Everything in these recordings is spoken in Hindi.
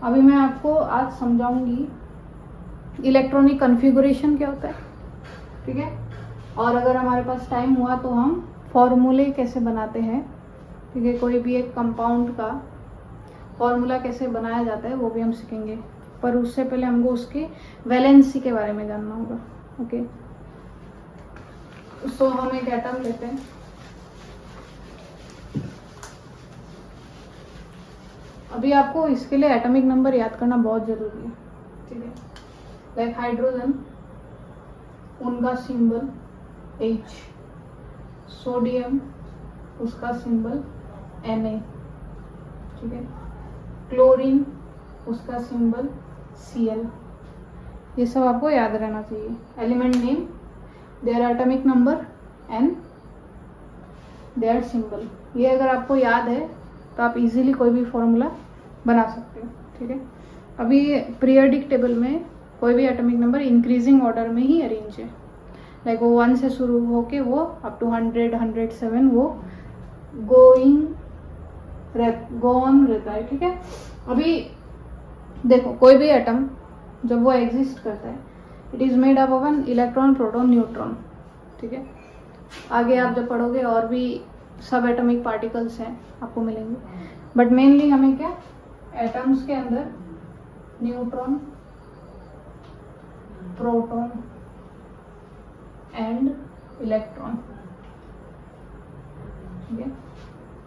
अभी मैं आपको आज समझाऊंगी इलेक्ट्रॉनिक कॉन्फ़िगरेशन क्या होता है, ठीक है। और अगर हमारे पास टाइम हुआ तो हम फॉर्मूले कैसे बनाते हैं, ठीक है। कोई भी एक कंपाउंड का फॉर्मूला कैसे बनाया जाता है वो भी हम सीखेंगे, पर उससे पहले हमको उसकी वैलेंसी के बारे में जानना होगा, ओके। सो हम एक एटम लेते हैं, अभी आपको इसके लिए एटॉमिक नंबर याद करना बहुत ज़रूरी है, ठीक है। लाइक हाइड्रोजन, उनका सिंबल H, सोडियम उसका सिंबल Na, ठीक है। क्लोरीन उसका सिंबल Cl। ये सब आपको याद रहना चाहिए। Element name, their atomic number and their symbol. ये अगर आपको याद है तो आप इजीली कोई भी फॉर्मूला बना सकते हो, ठीक है। अभी पीरियोडिक टेबल में कोई भी एटॉमिक नंबर इंक्रीजिंग ऑर्डर में ही अरेंज है, लाइक वो 1 से शुरू होके वो अप टू 100, 107 वो गो ऑन रहता है, ठीक है। अभी देखो कोई भी एटम जब वो एग्जिस्ट करता है, it is made up of an electron, proton, neutron, ठीक है। आगे आप जब पढ़ोगे और भी सब एटॉमिक पार्टिकल्स हैं आपको मिलेंगे, बट मेनली हमें क्या, एटम्स के अंदर न्यूट्रॉन, प्रोटॉन एंड इलेक्ट्रॉन, ठीक है।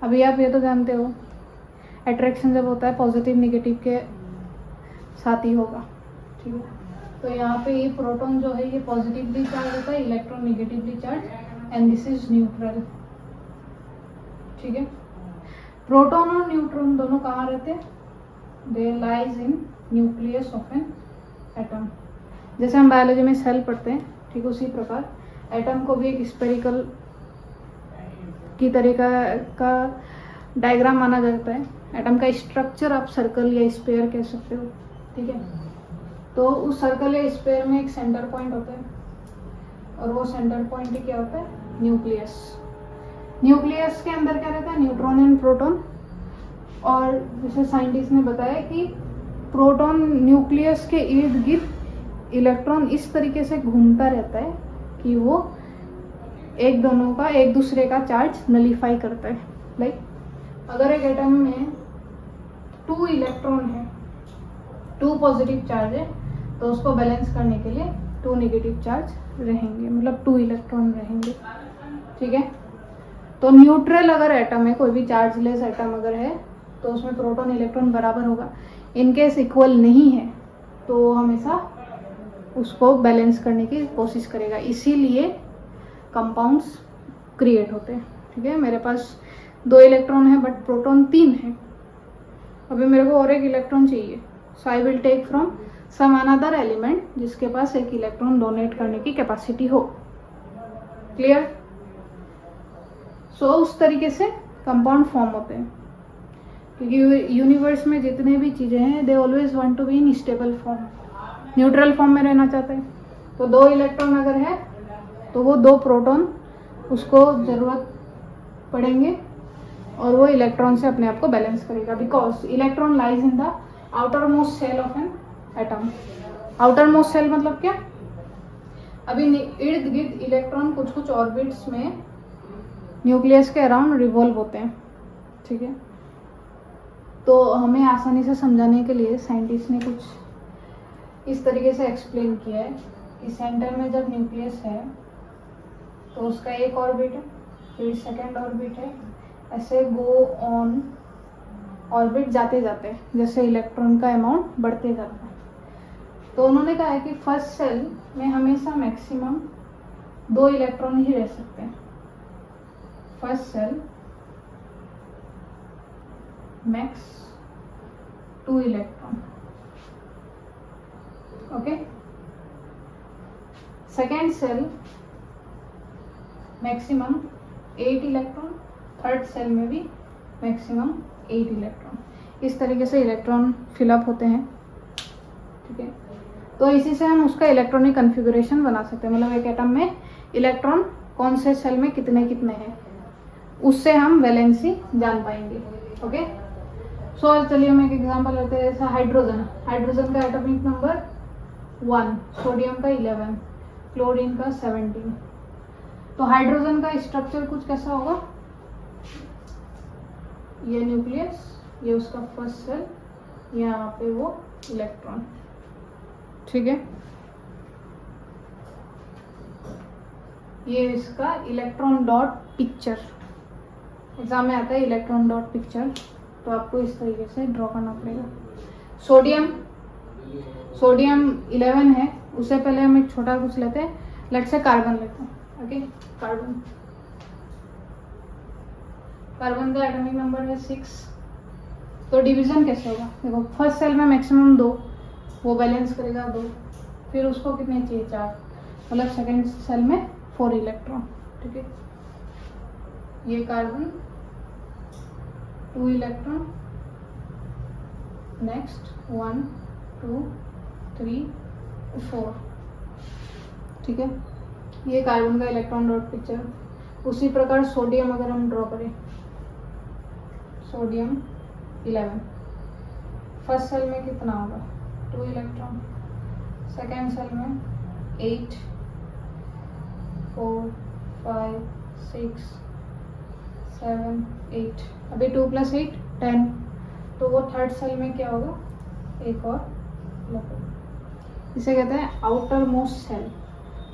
अभी आप ये तो जानते हो अट्रैक्शन जब होता है पॉजिटिव निगेटिव के साथ ही होगा, ठीक है। तो यहाँ पे ये प्रोटॉन जो है ये पॉजिटिवली चार्ज होता है, electron negatively charge, and this is neutral, ठीक है। प्रोटॉन और न्यूट्रॉन दोनों कहाँ रहते हैं, they lies in nucleus of an atom. जैसे हम बायोलॉजी में सेल पढ़ते हैं, ठीक उसी प्रकार एटम को भी एक स्पेरिकल की तरीका का डायग्राम माना जाता है। एटम का स्ट्रक्चर आप सर्कल या स्फीयर कह सकते हो, ठीक है। तो उस सर्कल या स्फीयर में एक सेंटर पॉइंट होता है, और वो सेंटर पॉइंट ही क्या होता है, न्यूक्लियस। न्यूक्लियस के अंदर क्या रहता है, न्यूट्रॉन एंड प्रोटॉन। और जैसे साइंटिस्ट ने बताया कि प्रोटॉन न्यूक्लियस के इर्द गिर्द इलेक्ट्रॉन इस तरीके से घूमता रहता है कि वो एक दूसरे का चार्ज नलीफाई करता है। लाइक अगर एक एटम में 2 इलेक्ट्रॉन है, 2 पॉजिटिव चार्ज है, तो उसको बैलेंस करने के लिए 2 नेगेटिव चार्ज रहेंगे, मतलब 2 इलेक्ट्रॉन रहेंगे, ठीक है। तो न्यूट्रल अगर एटम है, कोई भी चार्जलेस एटम अगर है, तो उसमें प्रोटॉन इलेक्ट्रॉन बराबर होगा। इनकेस इक्वल नहीं है तो हमेशा उसको बैलेंस करने की कोशिश करेगा, इसीलिए कंपाउंड्स क्रिएट होते हैं, ठीक है। मेरे पास 2 इलेक्ट्रॉन है बट प्रोटॉन 3 है, अभी मेरे को और एक इलेक्ट्रॉन चाहिए, so I will take from some another element जिसके पास एक इलेक्ट्रॉन डोनेट करने की कैपेसिटी हो। क्लियर? सो उस तरीके से कंपाउंड फॉर्म होते हैं, क्योंकि यूनिवर्स में जितने भी चीज़ें हैं they always want to be in stable form, neutral form में रहना चाहते हैं। तो 2 इलेक्ट्रॉन अगर है तो वो 2 प्रोटॉन उसको ज़रूरत पड़ेंगे, और वो इलेक्ट्रॉन से अपने आप को बैलेंस करेगा, because electron lies in the outermost shell of an atom. Outermost shell मतलब क्या, अभी इर्द गिर्द इलेक्ट्रॉन कुछ कुछ ऑर्बिट्स में न्यूक्लियस के अराउंड रिवॉल्व होते हैं, ठीक है। तो हमें आसानी से समझाने के लिए साइंटिस्ट ने कुछ इस तरीके से एक्सप्लेन किया है कि सेंटर में जब न्यूक्लियस है तो उसका एक ऑर्बिट है, फिर सेकेंड ऑर्बिट है, ऐसे गो ऑन ऑर्बिट जाते जाते जैसे इलेक्ट्रॉन का अमाउंट बढ़ते जाता है। तो उन्होंने कहा है कि फर्स्ट सेल में हमेशा मैक्सिमम 2 इलेक्ट्रॉन ही रह सकते हैं। First shell max 2 electron, okay. Second shell maximum 8 electron, third shell में भी मैक्सिमम 8 इलेक्ट्रॉन। इस तरीके से इलेक्ट्रॉन फिलअप होते हैं, ठीक है। तो इसी से हम उसका इलेक्ट्रॉनिक कॉन्फ़िगरेशन बना सकते हैं, मतलब एक एटम में इलेक्ट्रॉन कौन से सेल में कितने कितने हैं, उससे हम वैलेंसी जान पाएंगे, ओके। सो चलिए हम एक एग्जांपल लेते हैं, जैसा हाइड्रोजन का एटॉमिक नंबर 1, सोडियम का 11, क्लोरीन का 17। तो हाइड्रोजन का स्ट्रक्चर कुछ कैसा होगा, ये न्यूक्लियस, ये उसका फर्स्ट सेल, यहाँ पे वो इलेक्ट्रॉन, ठीक है। ये इसका इलेक्ट्रॉन डॉट पिक्चर, एग्जाम में आता है इलेक्ट्रॉन डॉट पिक्चर, तो आपको इस तरीके से ड्रॉ करना पड़ेगा। सोडियम 11 है, उससे पहले हम एक छोटा कुछ लेते हैं, लेट से कार्बन लेते हैं, ओके। कार्बन का एटॉमिक नंबर है 6। तो डिवीजन कैसे होगा, देखो फर्स्ट सेल में मैक्सिमम 2, वो बैलेंस करेगा 2, फिर उसको कितने चाहिए 4, मतलब सेकेंड सेल में 4 इलेक्ट्रॉन, ठीक है। ये कार्बन 2 इलेक्ट्रॉन, नेक्स्ट 1 2 3 4, ठीक है। ये कार्बन का इलेक्ट्रॉन डॉट पिक्चर। उसी प्रकार सोडियम अगर हम ड्रॉ करें, सोडियम 11, फर्स्ट सेल में कितना होगा 2 इलेक्ट्रॉन, सेकेंड सेल में 8 4 5 6 7 8, अभी 2 + 8 10, तो वो थर्ड सेल में क्या होगा, एक और इलेक्ट्रॉन। इसे कहते हैं आउटर मोस्ट सेल,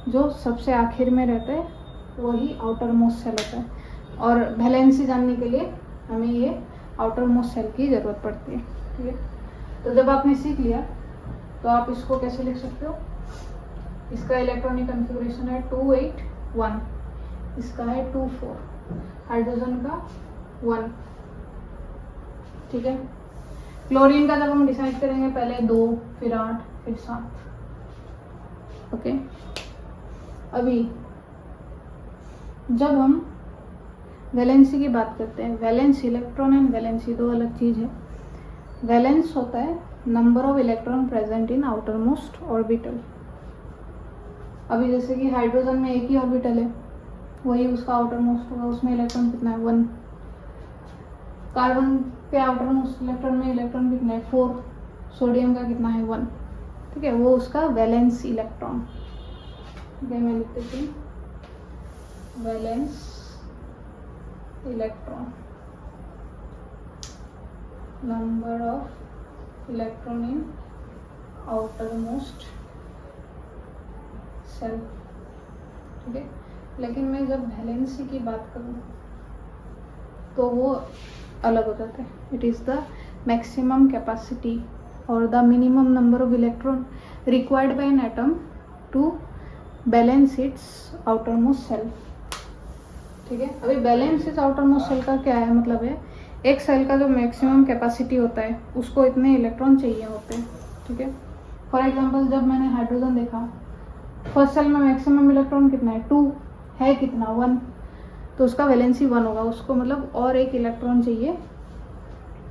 जो सबसे आखिर में रहता है वही आउटर मोस्ट सेल होता है। और वैलेंसी जानने के लिए हमें ये आउटर मोस्ट सेल की ज़रूरत पड़ती है, ठीक है। तो जब आपने सीख लिया तो आप इसको कैसे लिख सकते हो, इसका इलेक्ट्रॉनिक कॉन्फ़िगरेशन है 2 8 1, इसका है 2 4, हाइड्रोजन का 1, ठीक है। क्लोरीन का जब हम डिसाइड करेंगे, पहले 2 फिर 8 फिर 7, ओके। अभी जब हम वैलेंसी की बात करते हैं, वैलेंस इलेक्ट्रॉन एंड वैलेंसी दो अलग चीज़ है। वैलेंस होता है number of electron present in outer most orbital. अभी जैसे कि हाइड्रोजन में एक ही ऑर्बिटल है, वही उसका आउटर मोस्ट होगा, उसमें इलेक्ट्रॉन कितना है 1। कार्बन के आउटर मोस्ट इलेक्ट्रॉन में इलेक्ट्रॉन कितना है 4, सोडियम का कितना है 1, ठीक है। वो उसका वैलेंस इलेक्ट्रॉन, ठीक है। मैं लिख देती हूँ valence electron, number of electron in outermost shell, ठीक है। लेकिन मैं जब वैलेंसी की बात करूँ तो वो अलग हो जाता है। It is the maximum capacity और the minimum number of electron required by an atom to balance its outermost shell, ठीक है। अभी balance its outermost shell का क्या है, मतलब है एक सेल का जो मैक्सिमम कैपेसिटी होता है उसको इतने इलेक्ट्रॉन चाहिए होते हैं, ठीक है। फॉर एग्जांपल जब मैंने हाइड्रोजन देखा, फर्स्ट सेल में मैक्सिमम इलेक्ट्रॉन कितना है 2, है कितना 1, तो उसका वैलेंसी 1 होगा। उसको मतलब और एक इलेक्ट्रॉन चाहिए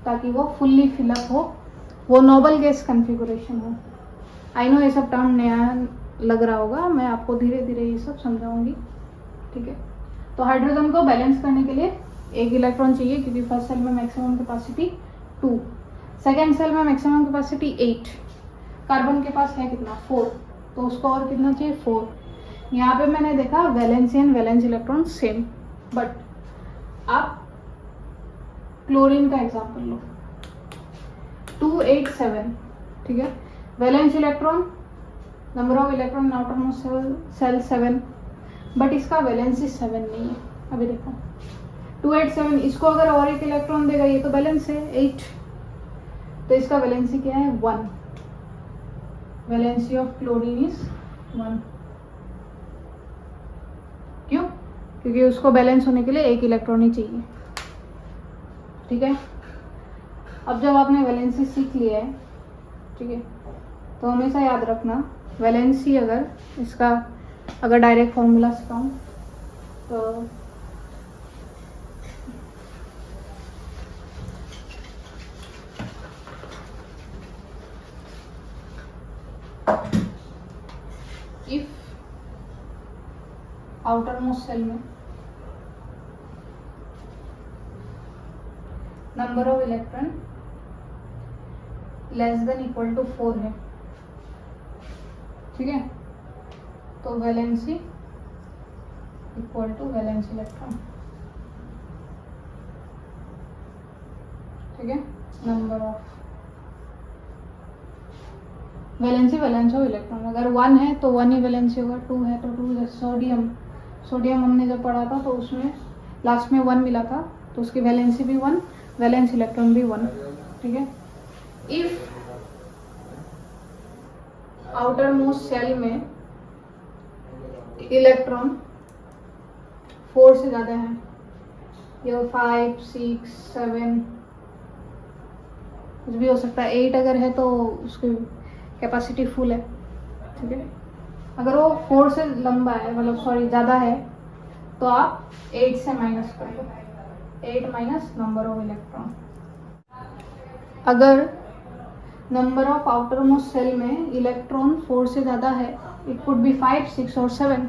ताकि वो फुल्ली फिलअप हो, वो नोबल गैस कन्फिगुरेशन हो। आई नो ये सब टर्म नया लग रहा होगा, मैं आपको धीरे धीरे ये सब समझाऊंगी, ठीक है। तो हाइड्रोजन को बैलेंस करने के लिए एक इलेक्ट्रॉन चाहिए, क्योंकि फर्स्ट सेल में मैक्सिमम कैपेसिटी 2, सेकेंड सेल में मैक्सिमम कैपेसिटी 8, कार्बन के पास है कितना 4, तो उसको और कितना चाहिए 4। यहाँ पे मैंने देखा valency and valence electron same, but आप क्लोरीन का एग्जाम्पल लो 2 8 7, ठीक है। Valence electron, number of electron outermost shell 7, but इसका वैलेंसी 7 नहीं है। अभी देखो 2 8 7, इसको अगर और एक इलेक्ट्रॉन देगा, ये तो बैलेंस है 8, तो इसका वैलेंसी क्या है 1। Valency of chlorine is 1। क्यों? क्योंकि उसको बैलेंस होने के लिए एक इलेक्ट्रॉन ही चाहिए, ठीक है। अब जब आपने वैलेंसी सीख लिया है, ठीक है, तो हमेशा याद रखना वैलेंसी अगर डायरेक्ट फॉर्मूला सिखाऊं तो इफ आउटर मोस्ट सेल में number of electron less than equal to 4 है, ठीक है। तो valency equal to valence electron, ठीक है। Number of valency valence of electron, अगर 1 है तो 1 ही वैलेंसी होगा, 2 है तो 2। जैसे सोडियम हमने जब पढ़ा था तो उसमें लास्ट में 1 मिला था, तो उसकी वैलेंसी भी 1, वैलेंस इलेक्ट्रॉन भी 1, ठीक है। इफ आउटर मोस्ट सेल में इलेक्ट्रॉन 4 से ज़्यादा है, या 5, 6, 7 कुछ भी हो सकता है, 8 अगर है तो उसकी कैपेसिटी फुल है, ठीक है। अगर वो 4 से लंबा है, मतलब सॉरी ज़्यादा है, तो आप 8 से माइनस कर दो, 8 माइनस नंबर ऑफ इलेक्ट्रॉन। अगर number of outermost shell में इलेक्ट्रॉन 4 से ज़्यादा है, इट कुड बी 5, 6 और 7,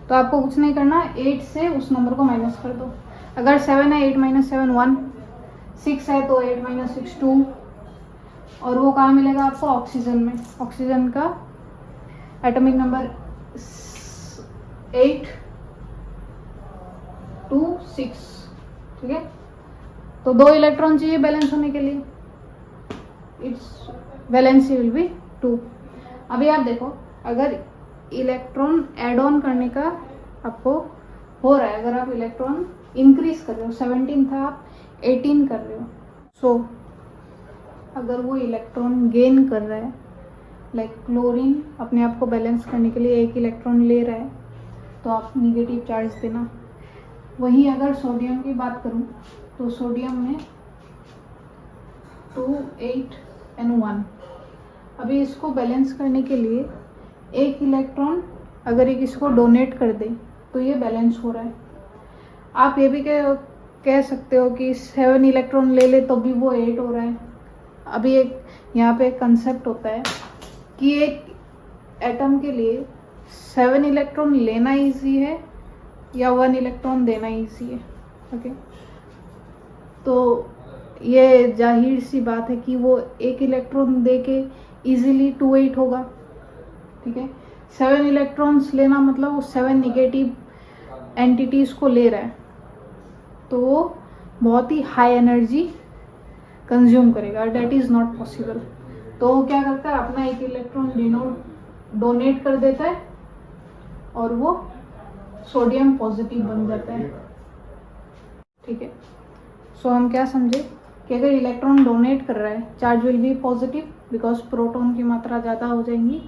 तो आपको कुछ नहीं करना, 8 से उस नंबर को माइनस कर दो। अगर 7 है, 8 माइनस 7 1, 6 है तो 8 माइनस 6 2, और वो कहाँ मिलेगा आपको? ऑक्सीजन में। ऑक्सीजन का एटॉमिक नंबर 8 2 6, ठीक है। तो 2 इलेक्ट्रॉन चाहिए बैलेंस होने के लिए, इट्स वैलेंसी विल बी 2। अभी आप देखो, अगर इलेक्ट्रॉन ऐड ऑन करने का आपको हो रहा है, अगर आप इलेक्ट्रॉन इंक्रीज कर रहे हो, 17 था आप 18 कर रहे हो, सो अगर वो इलेक्ट्रॉन गेन कर रहा है, लाइक क्लोरीन अपने आप को बैलेंस करने के लिए 1 इलेक्ट्रॉन ले रहा है, तो आप निगेटिव चार्ज देना। वहीं अगर सोडियम की बात करूं तो सोडियम में 2 8 and 1, अभी इसको बैलेंस करने के लिए 1 इलेक्ट्रॉन अगर एक इसको डोनेट कर दे तो ये बैलेंस हो रहा है। आप ये भी कह सकते हो कि 7 इलेक्ट्रॉन ले ले तो भी वो 8 हो रहा है। अभी एक यहाँ पे एक कंसेप्ट होता है कि एक एटम के लिए 7 इलेक्ट्रॉन लेना इजी है या 1 इलेक्ट्रॉन देना इजी है, ओके। तो ये जाहिर सी बात है कि वो 1 इलेक्ट्रॉन दे के ईजिली 2 8 होगा, ठीक है। 7 इलेक्ट्रॉन्स लेना मतलब वो 7 निगेटिव एंटिटीज़ को ले रहा है, तो वो बहुत ही हाई एनर्जी कंज्यूम करेगा, दैट इज़ नॉट पॉसिबल। तो वो क्या करता है, अपना 1 इलेक्ट्रॉन डोनेट कर देता है और वो सोडियम पॉजिटिव बन जाता है, ठीक है। सो हम क्या समझे कि अगर इलेक्ट्रॉन डोनेट कर रहा है, charge will be positive because proton की मात्रा ज़्यादा हो जाएंगी।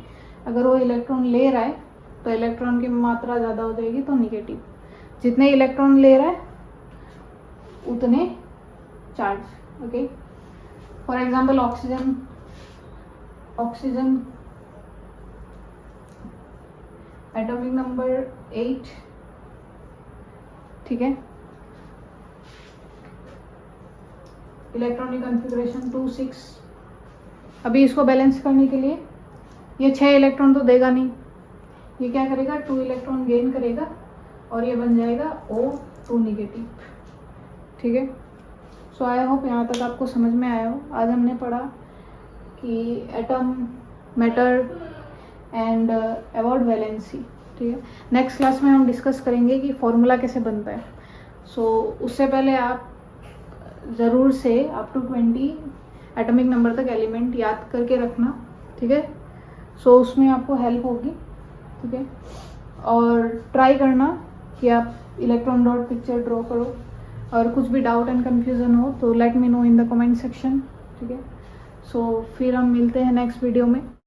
अगर वो इलेक्ट्रॉन ले रहा है तो इलेक्ट्रॉन की मात्रा ज़्यादा हो जाएगी, तो निगेटिव। जितने इलेक्ट्रॉन ले रहा है उतने charge, okay. For example oxygen atomic number 8, ठीक है। Electronic configuration 2 6। अभी इसको बैलेंस करने के लिए ये 6 इलेक्ट्रॉन तो देगा नहीं, ये क्या करेगा, 2 इलेक्ट्रॉन गेन करेगा और ये बन जाएगा O2 निगेटिव, ठीक है। सो आई होप यहाँ तक आपको समझ में आया हो। आज हमने पढ़ा कि atom, matter and about valency, ठीक है। नेक्स्ट क्लास में हम डिस्कस करेंगे कि फॉर्मूला कैसे बनता है। सो उससे पहले आप ज़रूर से अप टू 20 एटॉमिक नंबर तक एलिमेंट याद करके रखना, ठीक है। सो उसमें आपको हेल्प होगी, ठीक है। और ट्राई करना कि आप इलेक्ट्रॉन डॉट पिक्चर ड्रॉ करो, और कुछ भी डाउट एंड कन्फ्यूज़न हो तो let me know in the comment section, ठीक है। सो फिर हम मिलते हैं नेक्स्ट वीडियो में।